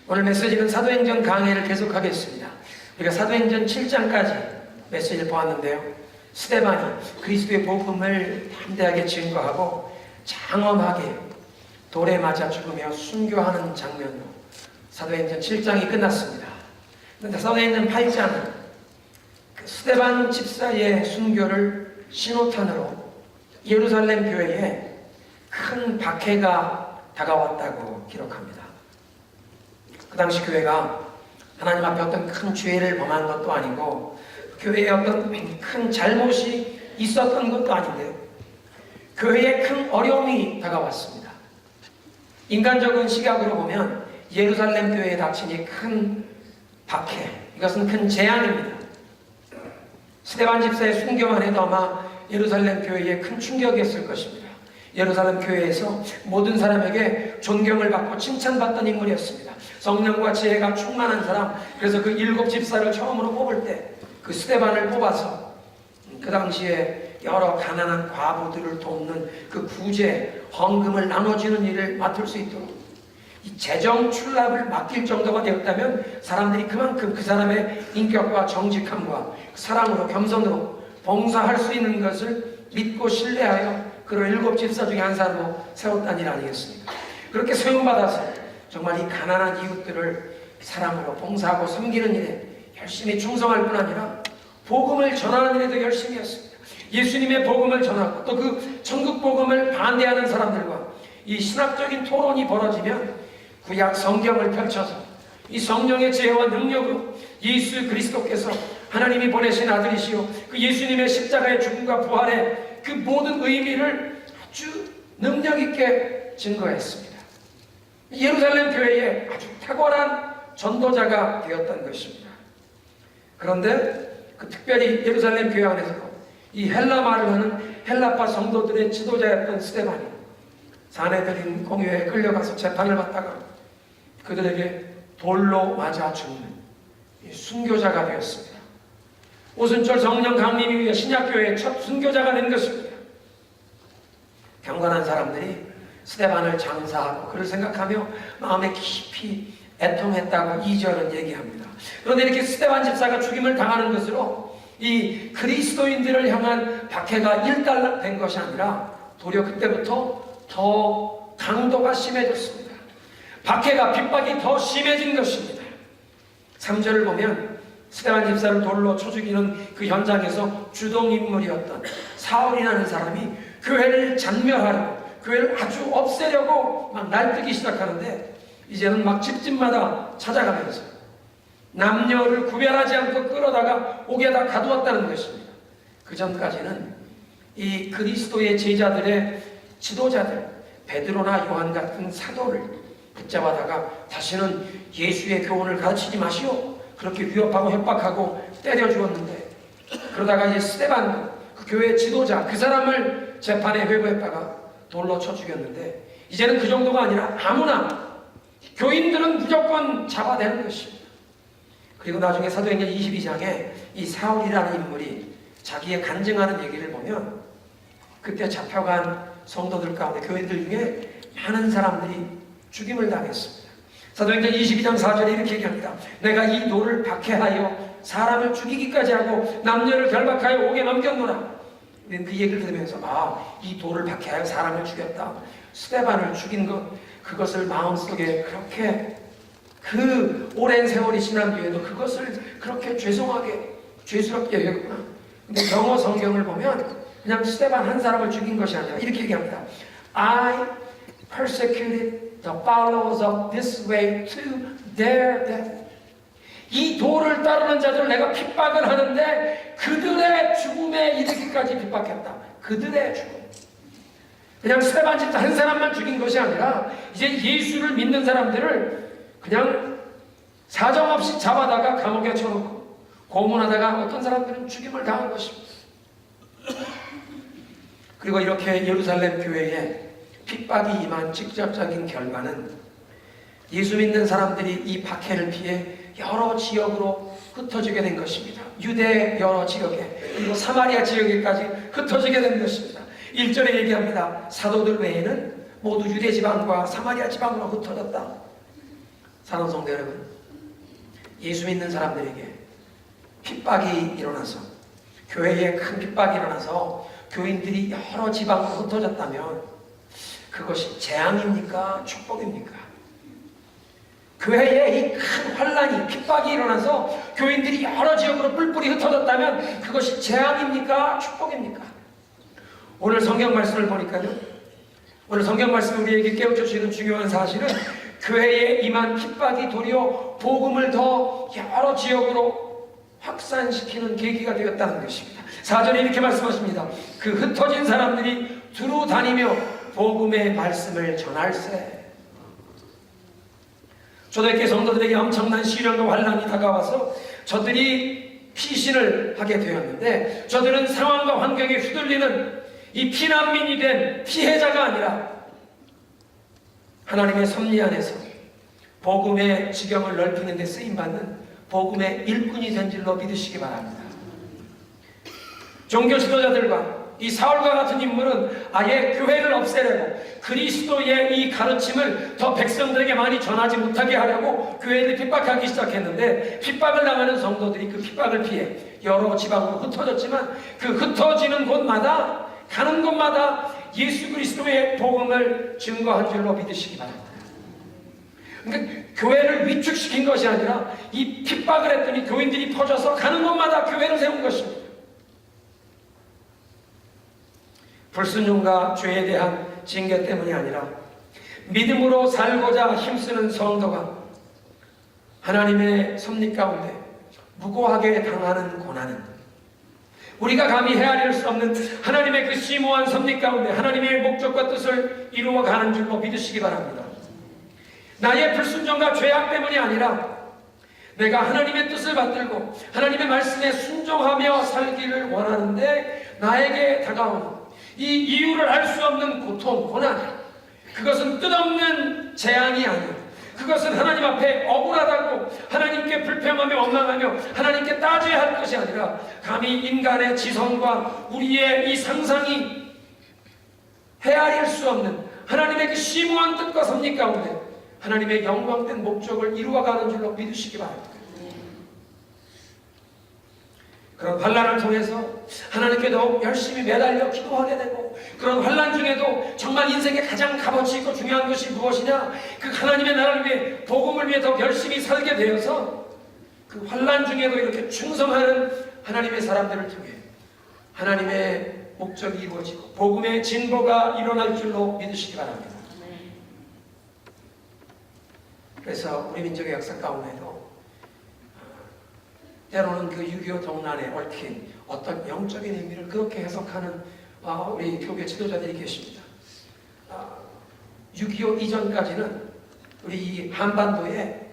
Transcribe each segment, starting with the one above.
오늘 메시지는 사도행전 강해를 계속하겠습니다. 우리가 사도행전 7장까지 메시지를 보았는데요, 스데반이 그리스도의 복음을 담대하게 증거하고 장엄하게 돌에 맞아 죽으며 순교하는 장면으로 사도행전 7장이 끝났습니다. 그런데 사도행전 8장은 그 스데반 집사의 순교를 신호탄으로 예루살렘 교회에 큰 박해가 다가왔다고 기록합니다. 그 당시 교회가 하나님 앞에 어떤 큰 죄를 범한 것도 아니고 교회에 어떤 큰 잘못이 있었던 것도 아닌데 교회에 큰 어려움이 다가왔습니다. 인간적인 시각으로 보면 예루살렘 교회에 닥친 이 큰 박해, 이것은 큰 재앙입니다. 스데반 집사의 순교만 해도 아마 예루살렘 교회에 큰 충격이었을 것입니다. 예루살렘 교회에서 모든 사람에게 존경을 받고 칭찬받던 인물이었습니다. 성령과 지혜가 충만한 사람, 그래서 그 7 집사를 처음으로 뽑을 때 그 스데반을 뽑아서 그 당시에 여러 가난한 과부들을 돕는 그 구제, 헌금을 나눠주는 일을 맡을 수 있도록 이 재정 출납을 맡길 정도가 되었다면 사람들이 그만큼 그 사람의 인격과 정직함과 사랑으로 겸손으로 봉사할 수 있는 것을 믿고 신뢰하여 그런 7 집사 중에 한 사람으로 세웠다는 일 아니겠습니까? 그렇게 세움받아서 정말 이 가난한 이웃들을 사랑으로 봉사하고 섬기는 일에 열심히 충성할 뿐 아니라 복음을 전하는 일에도 열심히 했습니다. 예수님의 복음을 전하고 또 그 천국 복음을 반대하는 사람들과 이 신학적인 토론이 벌어지면 구약 성경을 펼쳐서 이 성령의 지혜와 능력으로 예수 그리스도께서 하나님이 보내신 아들이시오 그 예수님의 십자가의 죽음과 부활의 그 모든 의미를 아주 능력 있게 증거했습니다. 예루살렘 교회에 아주 탁월한 전도자가 되었던 것입니다. 그런데 그 특별히 예루살렘 교회 안에서 이 헬라 말을 하는 헬라파 성도들의 지도자였던 스데반이 사내들인 공회에 끌려가서 재판을 받다가 그들에게 돌로 맞아 죽는 순교자가 되었습니다. 오순절 성령 강림 이후에 신약교회의 첫 순교자가 된 것입니다. 경건한 사람들이 스데반을 장사하고 그를 생각하며 마음에 깊이 애통했다고 2절은 얘기합니다. 그런데 이렇게 스데반 집사가 죽임을 당하는 것으로 이 그리스도인들을 향한 박해가 일단락된 것이 아니라 도리어 그때부터 더 강도가 심해졌습니다. 박해가 핍박이 더 심해진 것입니다. 3절을 보면 스데반 집사를 돌로 쳐 죽이는 그 현장에서 주동인물이었던 사울이라는 사람이 교회를 잔멸하려고 교회를 아주 없애려고 막 날뛰기 시작하는데 이제는 막 집집마다 찾아가면서 남녀를 구별하지 않고 끌어다가 옥에다 가두었다는 것입니다. 그 전까지는 이 그리스도의 제자들의 지도자들 베드로나 요한 같은 사도를 붙잡아다가 다시는 예수의 교훈을 가르치지 마시오 그렇게 위협하고 협박하고 때려 주었는데 그러다가 이제 스데반 그 교회 지도자 그 사람을 재판에 회부했다가 돌로 쳐 죽였는데 이제는 그 정도가 아니라 아무나 교인들은 무조건 잡아대는 것입니다. 그리고 나중에 사도행전 22장에 이 사울이라는 인물이 자기의 간증하는 얘기를 보면 그때 잡혀간 성도들 가운데 교인들 중에 많은 사람들이 죽임을 당했습니다. 사도행전 22장 4절에 이렇게 얘기합니다. 내가 이 돌을 박해하여 사람을 죽이기까지 하고 남녀를 결박하여 옥에 넘겼노라. 그 얘기를 들으면서 이 돌을 박해하여 사람을 죽였다. 스데반을 죽인 것 그것을 마음속에 그렇게 그 오랜 세월이 지난 뒤에도 그것을 그렇게 죄스럽게 여겼구나. 근데 영어 성경을 보면 그냥 스데반 한 사람을 죽인 것이 아니라 이렇게 얘기합니다. I persecuted the followers of this way to their death. 이 도를 따르는 자들을 내가 핍박을 하는데 그들의 죽음에 이르기까지 핍박했다. 그들의 죽음. 그냥 스데반 집사 한 사람만 죽인 것이 아니라 이제 예수를 믿는 사람들을 그냥 사정없이 잡아다가 감옥에 쳐놓고 고문하다가 어떤 사람들은 죽임을 당한 것입니다. 그리고 이렇게 예루살렘 교회에 핍박이 임한 직접적인 결과는 예수 믿는 사람들이 이 박해를 피해 여러 지역으로 흩어지게 된 것입니다. 유대 여러 지역에 그리고 사마리아 지역에까지 흩어지게 된 것입니다. 1절에 얘기합니다. 사도들 외에는 모두 유대 지방과 사마리아 지방으로 흩어졌다. 사랑하는 성도 여러분, 예수 믿는 사람들에게 핍박이 일어나서, 교회에 큰 핍박이 일어나서 교인들이 여러 지방으로 흩어졌다면 그것이 재앙입니까? 축복입니까? 교회에 이 큰 환란이, 핍박이 일어나서 교인들이 여러 지역으로 뿔뿔이 흩어졌다면 그것이 재앙입니까? 축복입니까? 오늘 성경 말씀을 보니까요, 오늘 성경 말씀이 우리에게 깨우쳐주시는 중요한 사실은 교회에 임한 핍박이 도리어 복음을 더 여러 지역으로 확산시키는 계기가 되었다는 것입니다. 4절에 이렇게 말씀하십니다. 그 흩어진 사람들이 두루 다니며 복음의 말씀을 전할세. 초대교회 성도들에게 엄청난 시련과 환란이 다가와서 저들이 피신을 하게 되었는데, 저들은 상황과 환경에 휘둘리는 이 피난민이 된 피해자가 아니라 하나님의 섭리 안에서 복음의 지경을 넓히는 데 쓰임받는 복음의 일꾼이 된 줄로 믿으시기 바랍니다. 종교 지도자들과 이 사울과 같은 인물은 아예 교회를 없애려고 그리스도의 이 가르침을 더 백성들에게 많이 전하지 못하게 하려고 교회를 핍박하기 시작했는데, 핍박을 당하는 성도들이 그 핍박을 피해 여러 지방으로 흩어졌지만 그 흩어지는 곳마다, 가는 곳마다 예수 그리스도의 복음을 증거한 줄로 믿으시기 바랍니다. 그러니까 교회를 위축시킨 것이 아니라 이 핍박을 했더니 교인들이 퍼져서 가는 곳마다 교회를 세운 것입니다. 불순종과 죄에 대한 징계 때문이 아니라 믿음으로 살고자 힘쓰는 성도가 하나님의 섭리 가운데 무고하게 당하는 고난은 우리가 감히 헤아릴 수 없는 하나님의 그 심오한 섭리 가운데 하나님의 목적과 뜻을 이루어가는 줄로 믿으시기 바랍니다. 나의 불순종과 죄악 때문이 아니라 내가 하나님의 뜻을 받들고 하나님의 말씀에 순종하며 살기를 원하는데 나에게 다가오는 이 이유를 알 수 없는 고통, 고난, 그것은 뜻없는 재앙이 아니에요. 그것은 하나님 앞에 억울하다고 하나님께 불평하며 원망하며 하나님께 따져야 할 것이 아니라 감히 인간의 지성과 우리의 이 상상이 헤아릴 수 없는 하나님의 그 심오한 뜻과 섭리 가운데 하나님의 영광된 목적을 이루어가는 줄로 믿으시기 바랍니다. 그런 환란을 통해서 하나님께 더욱 열심히 매달려 기도하게 되고, 그런 환란 중에도 정말 인생의 가장 값어치 있고 중요한 것이 무엇이냐, 그 하나님의 나라를 위해 복음을 위해 더 열심히 살게 되어서 그 환란 중에도 이렇게 충성하는 하나님의 사람들을 통해 하나님의 목적이 이루어지고 복음의 진보가 일어날 줄로 믿으시기 바랍니다. 그래서 우리 민족의 역사 가운데도 때로는 그 6.25 동란에 얽힌 어떤 영적인 의미를 그렇게 해석하는 우리 교회 지도자들이 계십니다. 6.25 이전까지는 우리 이 한반도에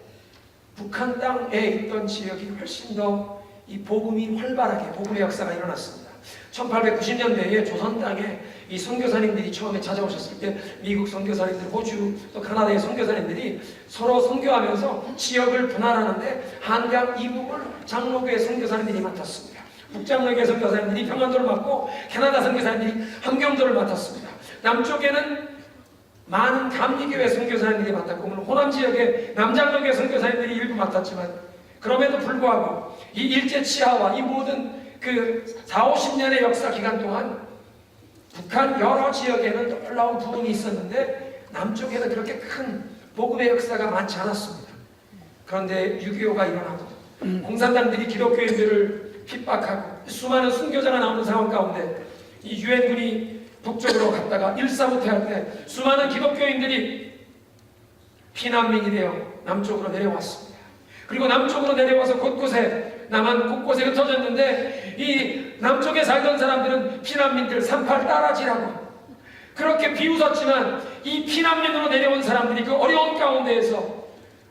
북한 땅에 있던 지역이 훨씬 더 이 복음이 활발하게 복음의 역사가 일어났습니다. 1890년대에 조선 땅에 이 선교사님들이 처음에 찾아오셨을 때 미국 선교사님들, 호주 또 카나다의 선교사님들이 서로 선교하면서 지역을 분할하는데 한강 이북을 장로교회 선교사님들이 맡았습니다. 북장로교회 선교사님들이 평안도를 맡고 캐나다 선교사님들이 함경도를 맡았습니다. 남쪽에는 많은 감리교회 선교사님들이 맡았고 물론 호남 지역에 남장로교회 선교사님들이 일부 맡았지만, 그럼에도 불구하고 이 일제치하와 이 모든 그 40-50년의 역사 기간 동안 북한 여러 지역에는 놀라운 부흥이 있었는데 남쪽에는 그렇게 큰 복음의 역사가 많지 않았습니다. 그런데 6.25가 일어나고 공산당들이 기독교인들을 핍박하고 수많은 순교자가 나오는 상황 가운데 이 유엔군이 북쪽으로 갔다가 일사후퇴할 때 수많은 기독교인들이 피난민이 되어 남쪽으로 내려왔습니다. 그리고 남쪽으로 내려와서 곳곳에 남한 곳곳에 흩어졌는데 이 남쪽에 살던 사람들은 피난민들 38 따라지라고 그렇게 비웃었지만 이 피난민으로 내려온 사람들이 그 어려운 가운데에서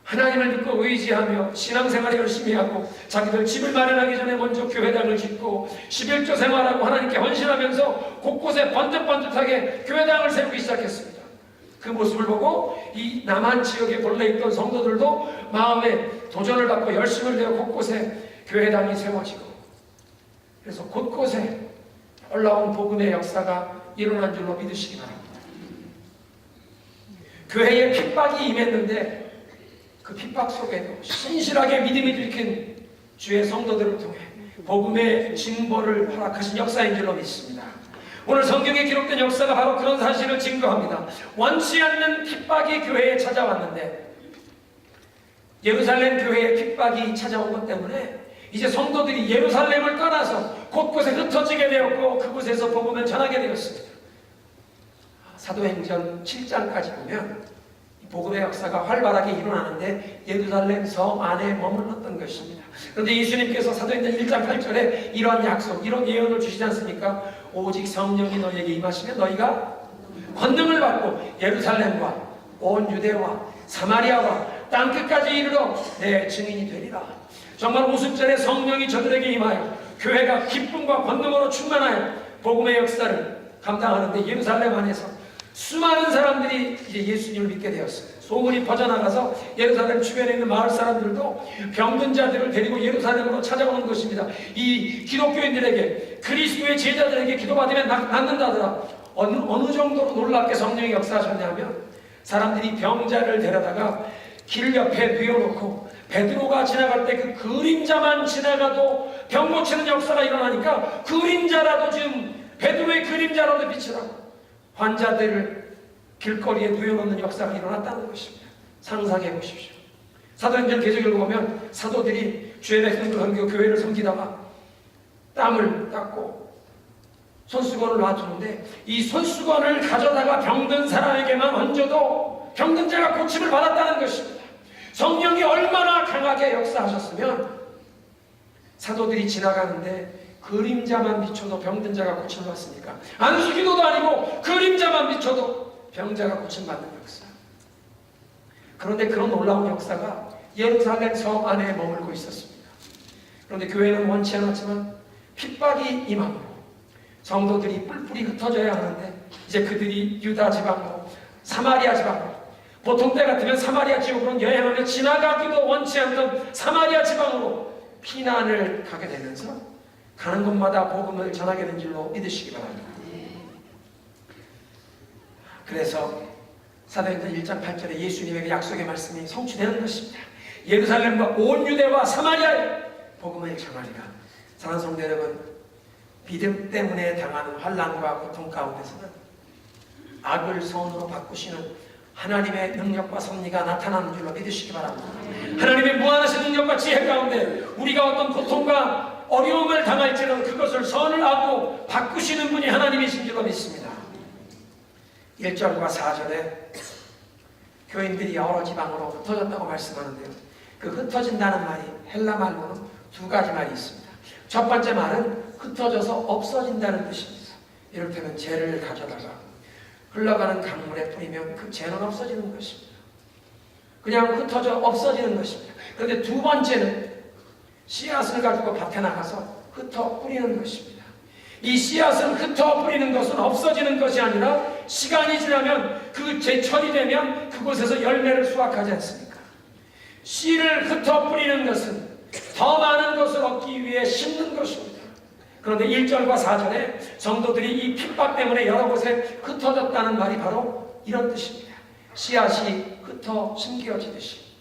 하나님을 믿고 의지하며 신앙생활을 열심히 하고 자기들 집을 마련하기 전에 먼저 교회당을 짓고 11조 생활하고 하나님께 헌신하면서 곳곳에 번듯번듯하게 교회당을 세우기 시작했습니다. 그 모습을 보고 이 남한 지역에 본래 있던 성도들도 마음에 도전을 받고 열심을 내어 곳곳에 교회당이 세워지고, 그래서 곳곳에 놀라운 복음의 역사가 일어난 줄로 믿으시기 바랍니다. 교회에 핍박이 임했는데 그 핍박 속에도 신실하게 믿음이 들킨 주의 성도들을 통해 복음의 징벌을 허락하신 역사인 줄로 믿습니다. 오늘 성경에 기록된 역사가 바로 그런 사실을 증거합니다. 원치 않는 핍박이 교회에 찾아왔는데, 예루살렘 교회에 핍박이 찾아온 것 때문에 이제 성도들이 예루살렘을 떠나서 곳곳에 흩어지게 되었고 그곳에서 복음을 전하게 되었습니다. 사도행전 7장까지 보면 복음의 역사가 활발하게 일어나는데 예루살렘 성 안에 머물렀던 것입니다. 그런데 예수님께서 사도행전 1장 8절에 이런 약속, 이런 예언을 주시지 않습니까? 오직 성령이 너희에게 임하시면 너희가 권능을 받고 예루살렘과 온 유대와 사마리아와 땅끝까지 이르러 내 증인이 되리라. 정말 오순절에 성령이 저들에게 임하여 교회가 기쁨과 권능으로 충만하여 복음의 역사를 감당하는데 예루살렘 안에서 수많은 사람들이 이제 예수님을 믿게 되었어요. 소문이 퍼져나가서 예루살렘 주변에 있는 마을 사람들도 병든 자들을 데리고 예루살렘으로 찾아오는 것입니다. 이 기독교인들에게, 그리스도의 제자들에게 기도받으면 낫는다더라. 어느 정도로 놀랍게 성령이 역사하셨냐면, 사람들이 병자를 데려다가 길 옆에 뉘어놓고 베드로가 지나갈 때 그 그림자만 지나가도 병 고치는 역사가 일어나니까 그림자라도 지금 베드로의 그림자라도 비치라고 환자들을 길거리에 누워놓는 역사가 일어났다는 것입니다. 상상해 보십시오. 사도행전 계속 읽어보면 사도들이 주의 백성들 섬기고 교회를 섬기다가 땀을 닦고 손수건을 놔두는데 이 손수건을 가져다가 병든 사람에게만 얹어도 병든 자가 고침을 받았다는 것입니다. 성령이 얼마나 강하게 역사하셨으면 사도들이 지나가는데 그림자만 비춰도 병든 자가 고침받습니까? 안수기도도 아니고 그림자만 비춰도 병자가 고침받는 역사. 그런데 그런 놀라운 역사가 예루살렘 성 안에 머물고 있었습니다. 그런데 교회는 원치 않았지만 핍박이 임하고 성도들이 뿔뿔이 흩어져야 하는데 이제 그들이 유다 지방으로, 사마리아 지방으로, 보통 때 같으면 사마리아 지역으로 여행하며 지나가기도 원치 않던 사마리아 지방으로 피난을 가게 되면서 가는 곳마다 복음을 전하게 된 줄로 믿으시기 바랍니다. 그래서 사도행전 1장 8절에 예수님에게 약속의 말씀이 성취되는 것입니다. 예루살렘과 온 유대와 사마리아에 복음을 전하리라. 사랑하는 성도 여러분, 믿음 때문에 당하는 환난과 고통 가운데서는 악을 선으로 바꾸시는 하나님의 능력과 섭리가 나타나는 줄로 믿으시기 바랍니다. 하나님의 무한하신 능력과 지혜 가운데 우리가 어떤 고통과 어려움을 당할지는 그것을 선을 악으로 바꾸시는 분이 하나님이신 줄로 믿습니다. 1절과 4절에 교인들이 여러 지방으로 흩어졌다고 말씀하는데요, 그 흩어진다는 말이 헬라 말로는 두 가지 말이 있습니다. 첫 번째 말은 흩어져서 없어진다는 뜻입니다. 이를테면 재를 가져다가 흘러가는 강물에 뿌리면 그 재는 없어지는 것입니다. 그냥 흩어져 없어지는 것입니다. 그런데 두 번째는 씨앗을 가지고 밭에 나가서 흩어 뿌리는 것입니다. 이 씨앗을 흩어 뿌리는 것은 없어지는 것이 아니라 시간이 지나면 그 제철이 되면 그곳에서 열매를 수확하지 않습니까? 씨를 흩어 뿌리는 것은 더 많은 것을 얻기 위해 심는 것입니다. 그런데 1절과 4절에 성도들이 이 핍박 때문에 여러 곳에 흩어졌다는 말이 바로 이런 뜻입니다. 씨앗이 흩어 심겨지듯이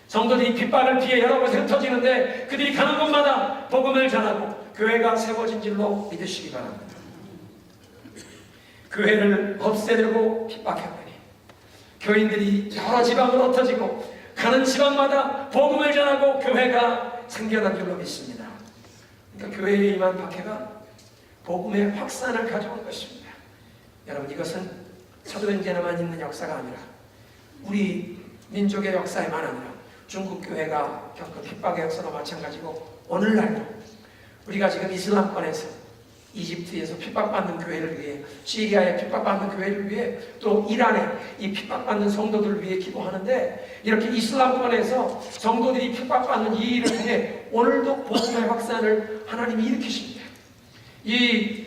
성도들이 핍박을 피해 여러 곳에 흩어지는데 그들이 가는 곳마다 복음을 전하고 교회가 세워진 줄로 믿으시기 바랍니다. 교회를 없애려고 핍박했더니 교인들이 여러 지방으로 흩어지고 가는 지방마다 복음을 전하고 교회가 생겨난 줄로 믿습니다. 그러니까 교회에 임한 박해가 복음의 확산을 가져온 것입니다. 여러분, 이것은 사도행전에만 있는 역사가 아니라 우리 민족의 역사에만 아니라 중국 교회가 겪은 핍박의 역사도 마찬가지고 오늘날도 우리가 지금 이슬람권에서 이집트에서 핍박받는 교회를 위해, 시리아에 핍박받는 교회를 위해, 또 이란에 이 핍박받는 성도들을 위해 기도하는데 이렇게 이슬람권에서 성도들이 핍박받는 이 일을 통해 오늘도 복음의 확산을 하나님이 일으키십니다. 이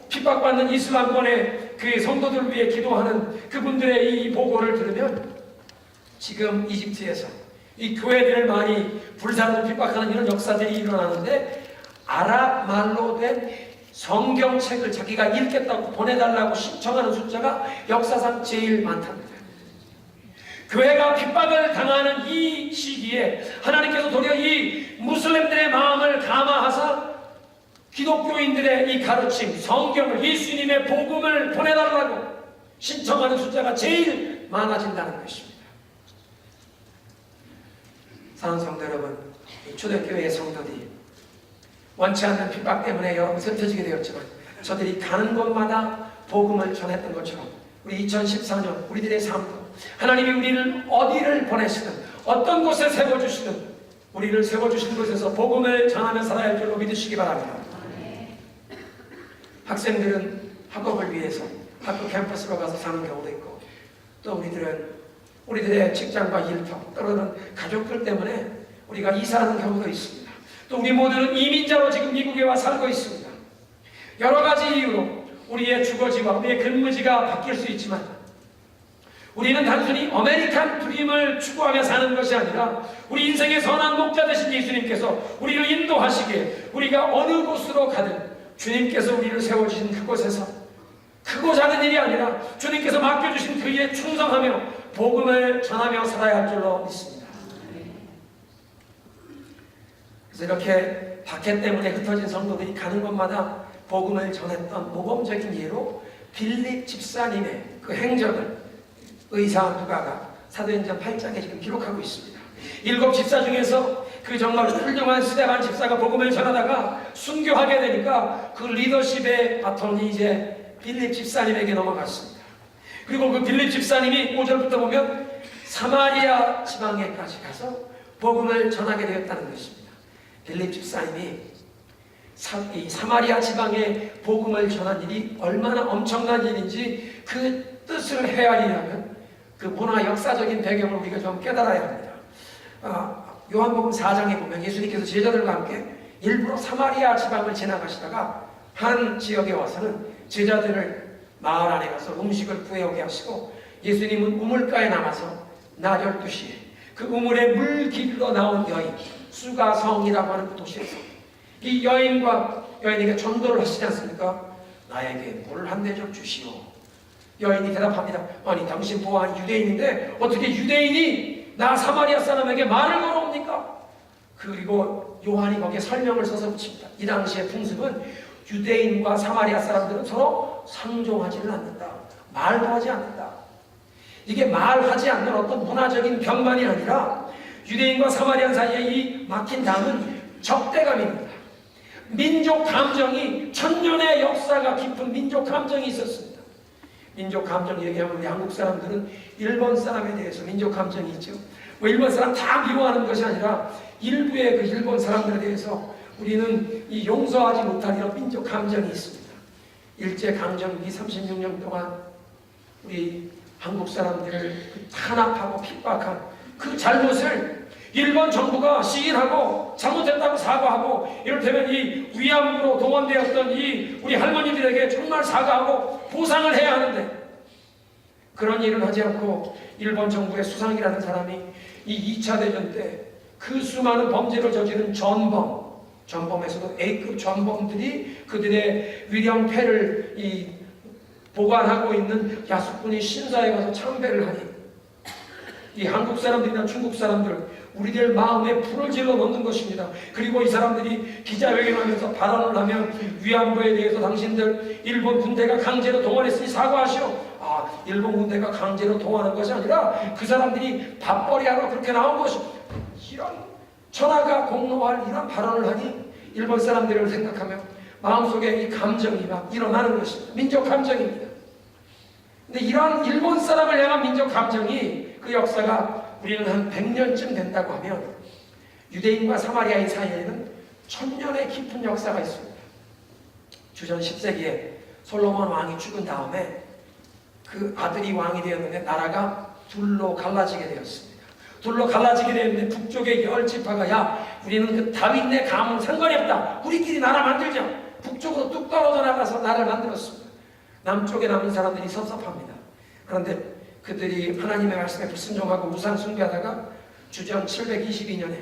핍박받는 이슬람권의 그 성도들을 위해 기도하는 그분들의 이 보고를 들으면 지금 이집트에서 이 교회들을 많이 불사르고 핍박하는 이런 역사들이 일어나는데 아랍 말로 된 성경책을 자기가 읽겠다고 보내달라고 신청하는 숫자가 역사상 제일 많답니다. 교회가 핍박을 당하는 이 시기에 하나님께서 도리어 이 무슬림들의 마음을 감화하사 기독교인들의 이 가르침, 성경을, 예수님의 복음을 보내달라고 신청하는 숫자가 제일 많아진다는 것입니다. 사랑하는 성도 여러분, 초대교회의 성도들이 원치 않는 핍박 때문에 여러 번 흩어지게 되었지만 저들이 가는 곳마다 복음을 전했던 것처럼 우리 2014년 우리들의 삶도 하나님이 우리를 어디를 보내시든 어떤 곳에 세워주시든 우리를 세워주신 곳에서 복음을 전하며 살아야 할 줄로 믿으시기 바랍니다. 학생들은 학업을 위해서 학교 캠퍼스로 가서 사는 경우도 있고, 또 우리들의 직장과 일터 떨어지는 가족들 때문에 우리가 이사하는 경우도 있습니다. 또 우리 모두는 이민자로 지금 미국에 와 살고 있습니다. 여러 가지 이유로 우리의 주거지와 우리의 근무지가 바뀔 수 있지만 우리는 단순히 아메리칸 드림을 추구하며 사는 것이 아니라 우리 인생의 선한 목자 되신 예수님께서 우리를 인도하시기에 우리가 어느 곳으로 가든 주님께서 우리를 세워주신 그곳에서 크고 작은 일이 아니라 주님께서 맡겨주신 그 일에 충성하며 복음을 전하며 살아야 할 줄로 믿습니다. 그래서 이렇게 박해 때문에 흩어진 성도들이 가는 곳마다 복음을 전했던 모범적인 예로 빌립 집사님의 그 행적을 의사 누가가 사도행전 8장에 지금 기록하고 있습니다. 7 집사 중에서 그 정말 훌륭한 스데반 집사가 복음을 전하다가 순교하게 되니까 그 리더십의 바톤이 이제 빌립 집사님에게 넘어갔습니다. 그리고 그 빌립 집사님이 5절부터 보면 사마리아 지방에까지 가서 복음을 전하게 되었다는 것입니다. 빌립 집사님이 이 사마리아 지방에 복음을 전한 일이 얼마나 엄청난 일인지 그 뜻을 헤아리려면 그 문화 역사적인 배경을 우리가 좀 깨달아야 합니다. 요한복음 4장에 보면 예수님께서 제자들과 함께 일부러 사마리아 지방을 지나가시다가 한 지역에 와서는 제자들을 마을 안에 가서 음식을 구해오게 하시고 예수님은 우물가에 남아서 낮 12시에 그 우물의 물 길러 나온 여인 수가성이라고 하는 그 도시에서 이 여인에게 전도를 하시지 않습니까? 나에게 물 한 대접 주시오. 여인이 대답합니다. 아니 당신 보아한 유대인인데 어떻게 유대인이 나 사마리아 사람에게 말을 걸어옵니까? 그리고 요한이 거기에 설명을 써서 붙입니다. 이 당시의 풍습은 유대인과 사마리아 사람들은 서로 상종하지는 않는다. 말도 하지 않는다. 이게 말하지 않는 어떤 문화적인 병만이 아니라 유대인과 사마리아 사이에 이 막힌 담은 적대감입니다. 민족 감정이 천년의 역사가 깊은 민족 감정이 있었습니다. 민족 감정 얘기하면 우리 한국 사람들은 일본 사람에 대해서 민족 감정이 있죠. 일본 사람 다 미워하는 것이 아니라 일부의 그 일본 사람들에 대해서 우리는 이 용서하지 못할 이런 민족 감정이 있습니다. 일제강점기 36년 동안 우리 한국 사람들을 탄압하고 핍박한 그 잘못을 일본 정부가 시인하고 잘못했다고 사과하고 이를테면 이 위안부로 동원되었던 이 우리 할머니들에게 정말 사과하고 보상을 해야 하는데 그런 일을 하지 않고 일본 정부의 수상이라는 사람이 이 2차 대전 때 그 수많은 범죄를 저지른 전범에서도 A급 전범들이 그들의 위령패를 보관하고 있는 야수꾼이 신사에 가서 참배를 하니 이 한국 사람들이나 중국 사람들 우리들 마음에 불을 질러 넣는 것입니다. 그리고 이 사람들이 기자회견하면서 발언을 하면 위안부에 대해서 당신들 일본 군대가 강제로 동원했으니 사과하시오. 일본 군대가 강제로 동원한 것이 아니라 그 사람들이 밥벌이하러 그렇게 나온 것이 이런 천하가 공로할 이런 발언을 하니 일본 사람들을 생각하며 마음속에 이 감정이 막 일어나는 것입니다. 민족 감정입니다. 근데 이런 일본 사람을 향한 민족 감정이 그 역사가 우리는 한 100년쯤 된다고 하면 유대인과 사마리아인 사이에는 1000년의 깊은 역사가 있습니다. 주전 10세기에 솔로몬 왕이 죽은 다음에 그 아들이 왕이 되었는데 나라가 둘로 갈라지게 되었습니다. 둘로 갈라지게 되었는데 북쪽의 10지파가 야 우리는 그 다윗네 가문 상관이 없다. 우리끼리 나라 만들자. 북쪽으로 뚝 떨어져 나가서 나라를 만들었습니다. 남쪽에 남은 사람들이 섭섭합니다. 그런데 그들이 하나님의 말씀에 불순종하고 우상 숭배하다가 주전 722년에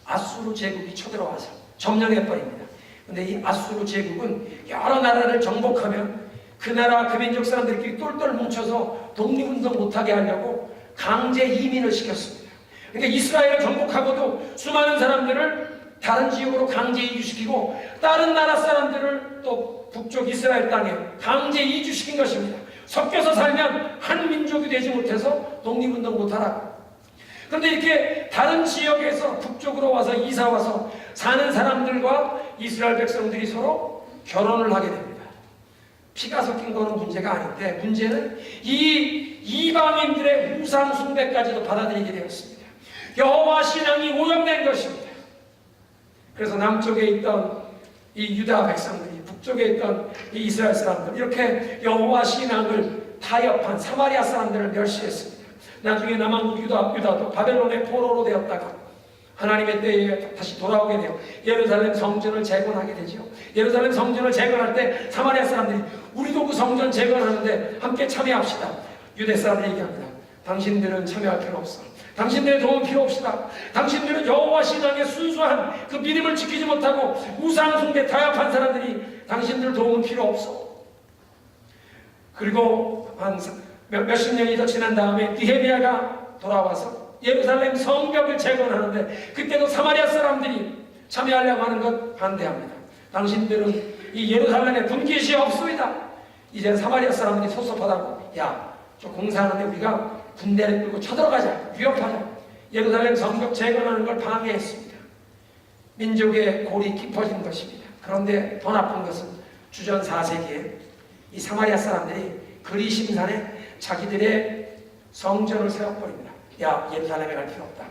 아수르 제국이 쳐들어와서 점령해버립니다. 그런데 이 아수르 제국은 여러 나라를 정복하면 그 나라 그 민족 사람들끼리 똘똘 뭉쳐서 독립운동 못하게 하려고 강제 이민을 시켰습니다. 그러니까 이스라엘을 정복하고도 수많은 사람들을 다른 지역으로 강제 이주시키고 다른 나라 사람들을 또 북쪽 이스라엘 땅에 강제 이주시킨 것입니다. 섞여서 살면 한 민족이 되지 못해서 독립운동 못하라고. 그런데 이렇게 다른 지역에서 북쪽으로 와서 이사와서 사는 사람들과 이스라엘 백성들이 서로 결혼을 하게 됩니다. 피가 섞인 거는 문제가 아닌데 문제는 이 이방인들의 우상 숭배까지도 받아들이게 되었습니다. 여호와 신앙이 오염된 것입니다. 그래서 남쪽에 있던 이 유다 백성들이 북쪽에 있던 이 이스라엘 사람들 이렇게 여호와 신앙을 타협한 사마리아 사람들을 멸시했습니다. 나중에 남한국 유다도 바벨론의 포로로 되었다가 하나님의 때에 다시 돌아오게 돼요. 예루살렘 성전을 재건하게 되죠. 예루살렘 성전을 재건할 때 사마리아 사람들이 우리도 그 성전 재건하는데 함께 참여합시다. 유대 사람들이 얘기합니다. 당신들은 참여할 필요 없어. 당신들의 도움 필요 없시다. 당신들은 여호와 신앙의 순수한 그 믿음을 지키지 못하고 우상 숭배 타협한 사람들이 당신들 도움은 필요 없어. 그리고 한 몇십 년이 더 지난 다음에 느헤미야가 돌아와서 예루살렘 성벽을 재건하는데 그때도 사마리아 사람들이 참여하려고 하는 것 반대합니다. 당신들은 이 예루살렘에 분깃이 없습니다. 이제 사마리아 사람들이 섭섭하다고 야, 저 공사하는데 우리가 군대를 끌고 쳐들어가자. 위협하자. 예루살렘 성벽 재건하는 걸 방해했습니다. 민족의 골이 깊어진 것입니다. 그런데 더 나쁜 것은 주전 4세기에 이 사마리아 사람들이 그리심산에 자기들의 성전을 세워버립니다. 야, 예루살렘에 갈 필요 없다.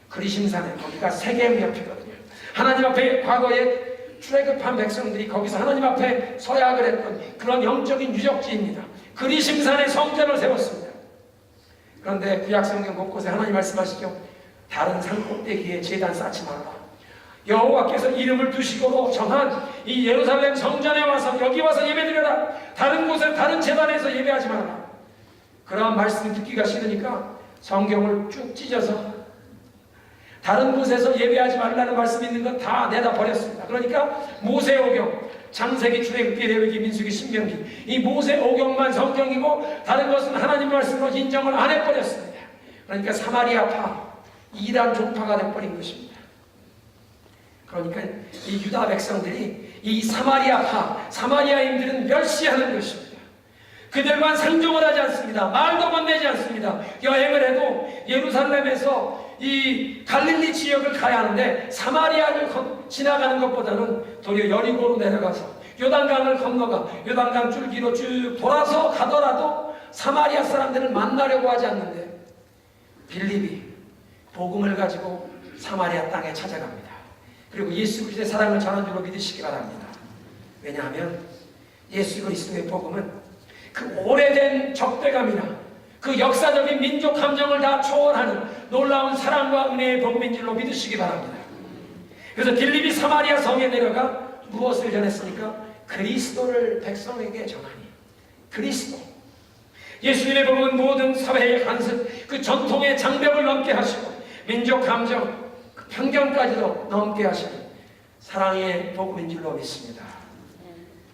그리심산에 거기가 세계 옆이거든요. 하나님 앞에 과거에 출애굽한 백성들이 거기서 하나님 앞에 서약을 했던 그런 영적인 유적지입니다. 그리심산에 성전을 세웠습니다. 그런데 구약성경 곳곳에 하나님 말씀하시죠. 다른 산 꼭대기에 제단 쌓지 말라. 여호와께서 이름을 두시고 정한 이 예루살렘 성전에 와서 여기 와서 예배드려라. 다른 곳에 다른 제단에서 예배하지 말라. 그런 말씀 듣기가 싫으니까 성경을 쭉 찢어서 다른 곳에서 예배하지 말라는 말씀이 있는 건 다 내다 버렸습니다. 그러니까 모세오경, 창세기, 출애굽기, 레위기, 민수기, 신명기 이 모세오경만 성경이고 다른 것은 하나님 말씀으로 인정을 안 해버렸습니다. 그러니까 사마리아파, 이단 종파가 돼버린 것입니다. 그러니까 이 유다 백성들이 이 사마리아파, 사마리아인들은 멸시하는 것입니다. 그들과는 상종을 하지 않습니다. 말도 건네지 않습니다. 여행을 해도 예루살렘에서 이 갈릴리 지역을 가야 하는데 사마리아를 지나가는 것보다는 도리어 여리고로 내려가서 요단강을 건너가 요단강 줄기로 쭉 돌아서 가더라도 사마리아 사람들을 만나려고 하지 않는데 빌립이 복음을 가지고 사마리아 땅에 찾아갑니다. 그리고 예수 그리스도의 사랑을 전한 줄로 믿으시기 바랍니다. 왜냐하면 예수 그리스도의 복음은 그 오래된 적대감이나 그 역사적인 민족 감정을 다 초월하는 놀라운 사랑과 은혜의 복음인 줄로 믿으시기 바랍니다. 그래서 빌립이 사마리아 성에 내려가 무엇을 전했습니까? 그리스도를 백성에게 전하니. 그리스도. 예수님의 복음은 모든 사회의 간섭, 그 전통의 장벽을 넘게 하시고 민족 감정, 그 편견까지도 넘게 하시는 사랑의 복음인 줄로 믿습니다.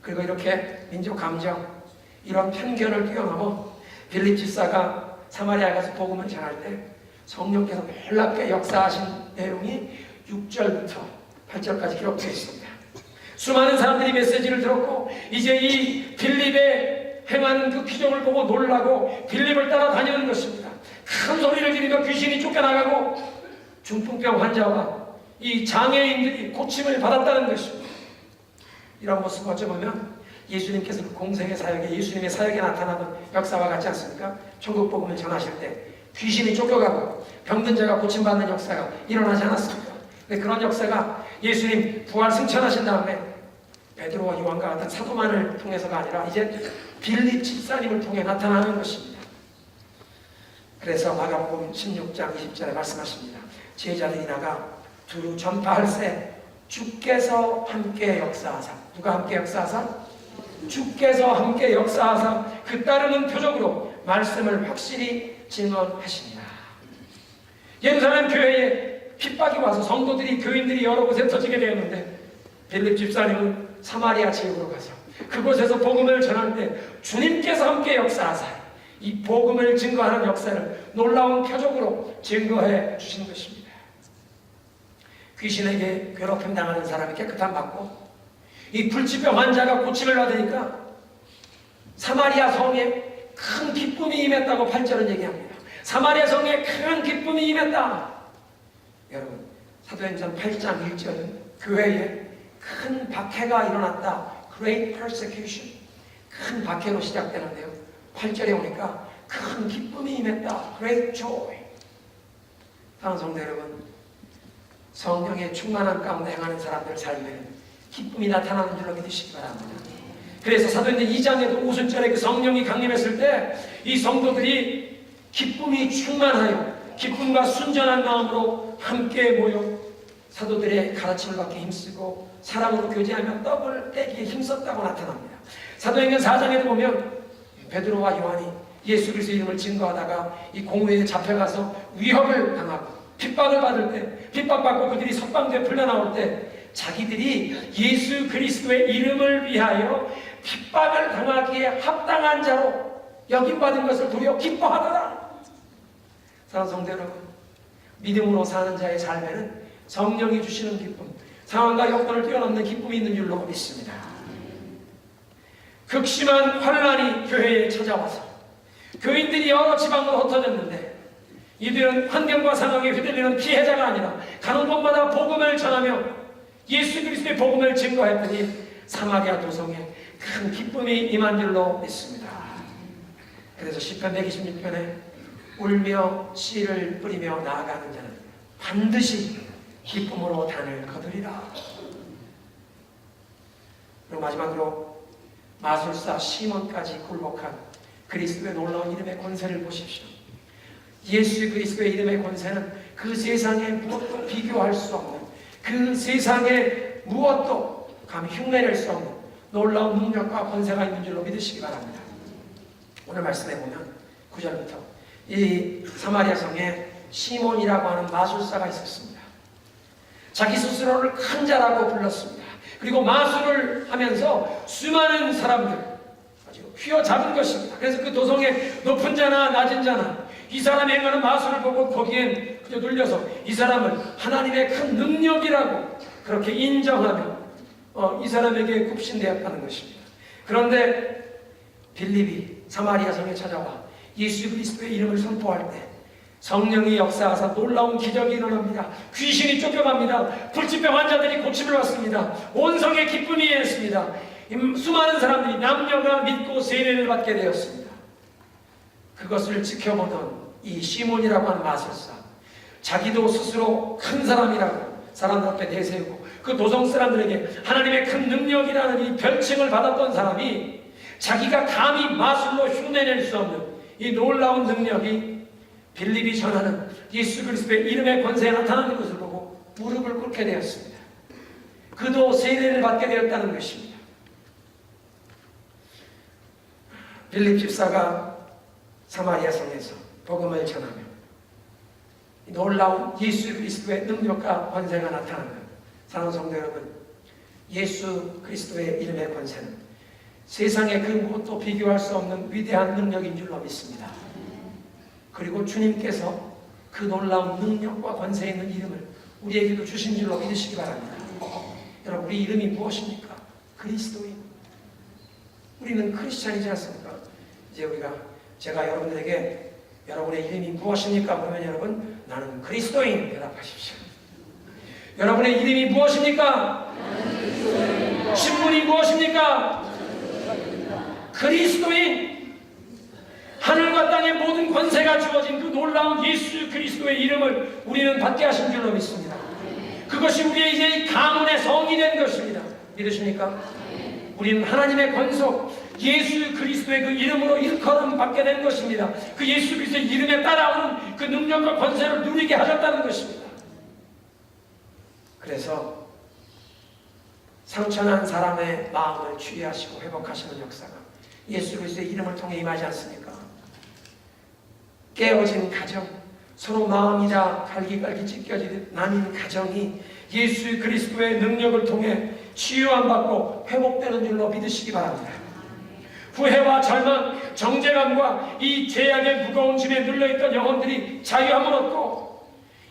그리고 이렇게 민족 감정, 이런 편견을 뛰어넘어 빌립 집사가 사마리아에 가서 복음을 전할 때 성령께서 놀랍게 역사하신 내용이 6절부터 8절까지 기록되어 있습니다. 수많은 사람들이 메시지를 들었고 이제 이 빌립의 행하는 그 기적을 보고 놀라고 빌립을 따라다니는 것입니다. 큰 소리를 지르며 귀신이 쫓겨나가고 중풍병 환자와 이 장애인들이 고침을 받았다는 것입니다. 이런 모습 어쩌면 예수님께서 그 공생의 사역에 예수님의 사역에 나타나던 역사와 같지 않습니까? 천국 복음을 전하실 때 귀신이 쫓겨가고 병든 자가 고침받는 역사가 일어나지 않았습니까? 근데 그런 역사가 예수님 부활 승천하신 다음에 베드로와 요한과 같은 사도만을 통해서가 아니라 이제 빌립 집사님을 통해 나타나는 것입니다. 그래서 마가복음 16장 20절에 말씀하십니다. 제자들이 나가 두루 전파할세 주께서 함께 역사하사. 누가 함께 역사하사? 주께서 함께 역사하사 그 따르는 표적으로 말씀을 확실히 증언하십니다. 예루살렘 교회에 핍박이 와서 성도들이 교인들이 여러 곳에 터지게 되었는데 빌립 집사님은 사마리아 지역으로 가서 그곳에서 복음을 전할 때 주님께서 함께 역사하사 이 복음을 증거하는 역사를 놀라운 표적으로 증거해 주신 것입니다. 귀신에게 괴롭힘 당하는 사람이 깨끗함 받고 이 불치병 환자가 고침을 받으니까 사마리아 성에 큰 기쁨이 임했다고 8절은 얘기합니다. 사마리아 성에 큰 기쁨이 임했다. 여러분, 사도행전 8장 1절은 교회에 큰 박해가 일어났다. Great persecution. 큰 박해로 시작되는데요. 8절에 오니까 큰 기쁨이 임했다. Great joy. 사랑하는 성도 여러분, 성령의 충만한 가운데 행하는 사람들 삶에는 기쁨이 나타나는 줄로 믿으시기 바랍니다. 그래서 사도행전 2장에도 오순절에 그 성령이 강림했을 때 이 성도들이 기쁨이 충만하여 기쁨과 순전한 마음으로 함께 모여 사도들의 가르침을 받기 힘쓰고 사랑으로 교제하며 떡을 떼기에 힘썼다고 나타납니다. 사도행전 4장에도 보면 베드로와 요한이 예수 그리스도의 이름을 증거하다가 이 공회에 잡혀가서 위협을 당하고 핍박을 받을 때, 핍박받고 그들이 석방되어 풀려나올 때 자기들이 예수 그리스도의 이름을 위하여 핍박을 당하기에 합당한 자로 여김받은 것을 도리어 기뻐하더라. 사랑하는 성도 여러분, 믿음으로 사는 자의 삶에는 성령이 주시는 기쁨, 상황과 여건을 뛰어넘는 기쁨이 있는 줄로 믿습니다. 극심한 환란이 교회에 찾아와서 교인들이 여러 지방으로 흩어졌는데 이들은 환경과 상황에 휘둘리는 피해자가 아니라 가는 곳마다 복음을 전하며 예수 그리스도의 복음을 증거했더니 사마리아 도성에 큰 기쁨이 임한 줄로 믿습니다. 그래서 시편 126편에 울며 씨를 뿌리며 나아가는 자는 반드시 기쁨으로 단을 거두리라. 그리고 마지막으로 마술사 시몬까지 굴복한 그리스도의 놀라운 이름의 권세를 보십시오. 예수 그리스도의 이름의 권세는 그 세상에 무엇도 비교할 수 없는, 그 세상에 무엇도 감히 흉내낼 수 없는 놀라운 능력과 권세가 있는 줄로 믿으시기 바랍니다. 오늘 말씀해 보면 9절부터 이 사마리아 성에 시몬이라고 하는 마술사가 있었습니다. 자기 스스로를 큰 자라고 불렀습니다. 그리고 마술을 하면서 수많은 사람들 아주 휘어잡은 것입니다. 그래서 그 도성의 높은 자나 낮은 자나 이 사람이 행하는 마술을 보고 거기엔 그저 눌려서 이 사람을 하나님의 큰 능력이라고 그렇게 인정하며 이 사람에게 굽신되었다는 것입니다. 그런데 빌립이 사마리아 성에 찾아와 예수 그리스도의 이름을 선포할 때 성령이 역사하사 놀라운 기적이 일어납니다. 귀신이 쫓겨갑니다. 불치병 환자들이 고침을 받습니다. 온 성에 기쁨이 임했습니다. 수많은 사람들이 남녀가 믿고 세례를 받게 되었습니다. 그것을 지켜보던 이 시몬이라고 하는 마술사, 자기도 스스로 큰 사람이라고 사람들 앞에 내세우고 그 도성 사람들에게 하나님의 큰 능력이라는 이 별칭을 받았던 사람이 자기가 감히 마술로 흉내낼 수 없는 이 놀라운 능력이 빌립이 전하는 예수 그리스도의 이름의 권세에 나타나는 것을 보고 무릎을 꿇게 되었습니다. 그도 세례를 받게 되었다는 것입니다. 빌립 집사가 사마리아 성에서 복음을 전하며 놀라운 예수 그리스도의 능력과 권세가 나타나는 사랑하는 성도 여러분, 예수 그리스도의 이름의 권세는 세상에 그 무엇도 비교할 수 없는 위대한 능력인 줄로 믿습니다. 그리고 주님께서 그 놀라운 능력과 권세 있는 이름을 우리에게도 주신 줄로 믿으시기 바랍니다. 여러분, 우리 이름이 무엇입니까? 그리스도인. 우리는 크리스찬이지 않습니까? 이제 제가 여러분들에게 여러분의 이름이 무엇입니까? 그러면 여러분, 나는 그리스도인 대답하십시오. 여러분의 이름이 무엇입니까? 신분이 무엇입니까? 그리스도인. 하늘과 땅의 모든 권세가 주어진 그 놀라운 예수 그리스도의 이름을 우리는 받게 하신 줄로 믿습니다. 그것이 우리의 이제 가문의 성이 된 것입니다. 믿으십니까? 우리는 하나님의 권속 예수 그리스도의 그 이름으로 일컬음 받게 된 것입니다. 그 예수 그리스도의 이름에 따라오는 그 능력과 권세를 누리게 하셨다는 것입니다. 그래서 상처난 사람의 마음을 치유하시고 회복하시는 역사가 예수 그리스도의 이름을 통해 임하지 않습니까? 깨어진 가정, 서로 마음이 다 갈기갈기 찢겨지듯 나뉜 가정이 예수 그리스도의 능력을 통해 치유함 받고 회복되는 줄로 믿으시기 바랍니다. 후회와 절망, 정죄감과 이 죄악의 무거운 짐에 눌려있던 영혼들이 자유함을 얻고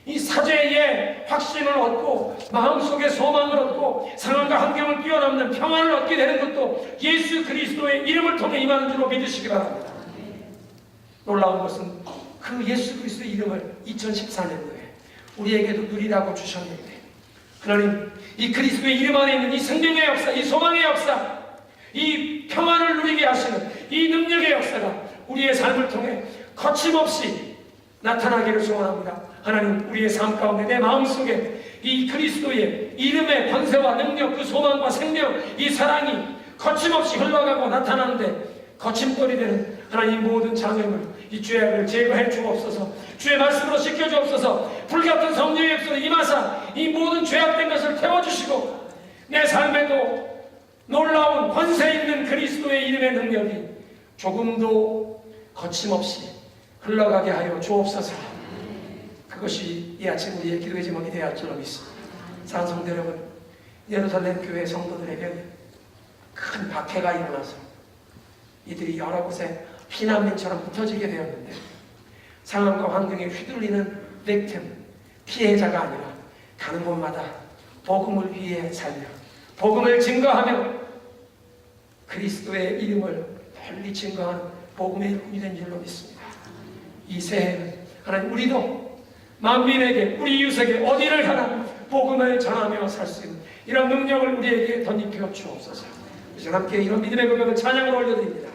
이 사죄의 확신을 얻고 마음속에 소망을 얻고 상황과 환경을 뛰어넘는 평안을 얻게 되는 것도 예수 그리스도의 이름을 통해 임하는 줄로 믿으시기 바랍니다. 놀라운 것은 그 예수 그리스도의 이름을 2014년도에 우리에게도 누리라고 주셨는데 하나님, 이 그리스도의 이름 안에 있는 이 생명의 역사, 이 소망의 역사, 이 평안을 누리게 하시는 이 능력의 역사가 우리의 삶을 통해 거침없이 나타나기를 소원합니다. 하나님, 우리의 삶 가운데 내 마음속에 이 그리스도의 이름의 권세와 능력, 그 소망과 생명, 이 사랑이 거침없이 흘러가고 나타나는데 거침돌이 되는 하나님 모든 장애물, 이 죄악을 제거해 주옵소서. 주의 말씀으로 씻겨 주옵소서. 불같은 성령의 역사로 임하사 이 모든 죄악된 것을 태워주시고 내 삶에도 놀라운 권세 있는 그리스도의 이름의 능력이 조금도 거침없이 흘러가게 하여 주옵소서. 그것이 이 아침 우리의 기도의 제목이 되어야 할 줄로 믿습니다. 사랑하는 성도 여러분, 예루살렘 교회 성도들에게 큰 박해가 일어나서 이들이 여러 곳에 피난민처럼 흩어지게 되었는데 상황과 환경에 휘둘리는 victim, 피해자가 아니라 가는 곳마다 복음을 위해 살며 복음을 증거하며 그리스도의 이름을 널리 증거하는 복음의 일꾼이 된 줄로 믿습니다. 이 새해는 하나님, 우리도 만민에게, 우리 이웃에게 어디를 가나 복음을 전하며 살 수 있는 이런 능력을 우리에게 덧입혀 주옵소서. 이제 함께 이런 믿음의 고백을 찬양으로 올려드립니다.